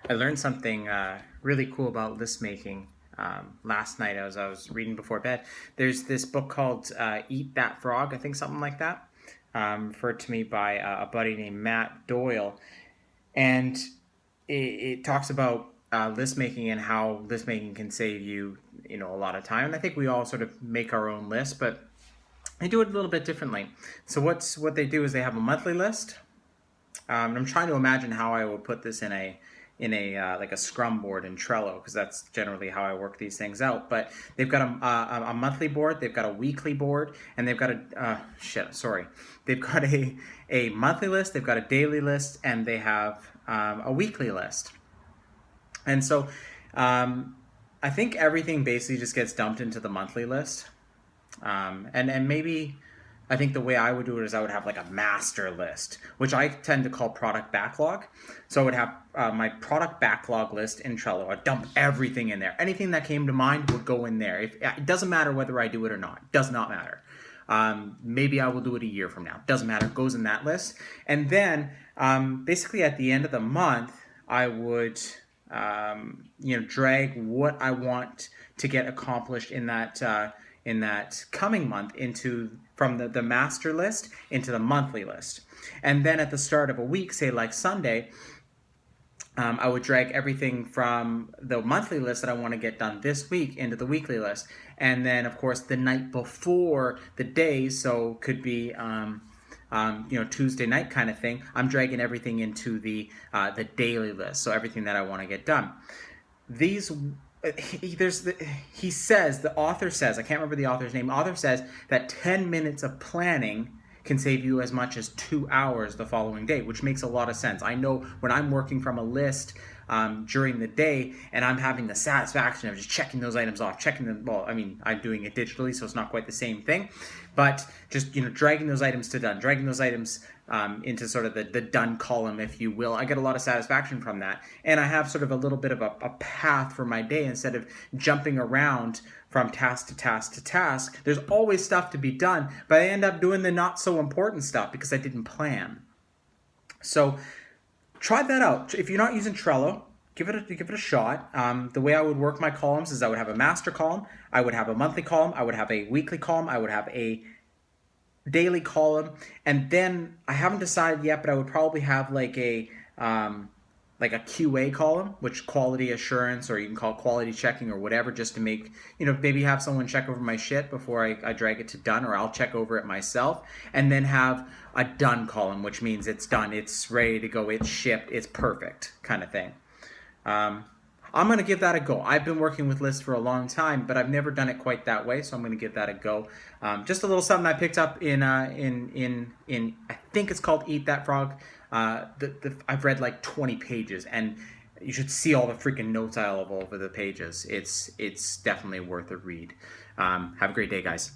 I learned something really cool about list making last night as I was reading before bed. There's this book called Eat That Frog, I think something like that, referred to me by a buddy named Matt Doyle. And it talks about list making and how list making can save you, a lot of time. And I think we all sort of make our own list, but they do it a little bit differently. So what they do is they have a monthly list. And I'm trying to imagine how I would put this in a like a Scrum board in Trello, because that's generally how I work these things out. But they've got a monthly board, they've got a weekly board, and they've got they've got a monthly list, they've got a daily list, and they have a weekly list. And so I think everything basically just gets dumped into the monthly list. And maybe I think the way I would do it is I would have like a master list, which I tend to call product backlog. So I would have my product backlog list in Trello. I'd dump everything in there. Anything that came to mind would go in there. It doesn't matter whether I do it or not. It does not matter. Maybe I will do it a year from now. Doesn't matter. It goes in that list. And then basically at the end of the month, I would drag what I want to get accomplished in that coming month into from the master list into the monthly list. And then at the start of a week, say like Sunday, I would drag everything from the monthly list that I want to get done this week into the weekly list. And then, of course, the night before the day, so could be Tuesday night kind of thing, I'm dragging everything into the daily list, so everything that I want to get done. These the author says, I can't remember the author's name. The author says that 10 minutes of planning can save you as much as 2 hours the following day, which makes a lot of sense. I know when I'm working from a list during the day and I'm having the satisfaction of just checking those items off, checking them. Well, I mean, I'm doing it digitally, so it's not quite the same thing, but just, dragging those items to done, dragging those items into sort of the done column, if you will. I get a lot of satisfaction from that. And I have sort of a little bit of a path for my day instead of jumping around from task to task to task. There's always stuff to be done, but I end up doing the not so important stuff because I didn't plan. So try that out. If you're not using Trello, give it a shot. The way I would work my columns is I would have a master column, I would have a monthly column, I would have a weekly column, I would have a daily column, and then I haven't decided yet, but I would probably have like a QA column, which quality assurance, or you can call it quality checking or whatever, just to make, maybe have someone check over my shit before I drag it to done, or I'll check over it myself. And then have a done column, which means it's done, it's ready to go, it's shipped, it's perfect kind of thing. I'm going to give that a go. I've been working with lists for a long time, but I've never done it quite that way, so I'm going to give that a go. Just a little something I picked up in I think it's called Eat That Frog. I've read like 20 pages, and you should see all the freaking notes I have all over the pages. It's definitely worth a read. Have a great day, guys.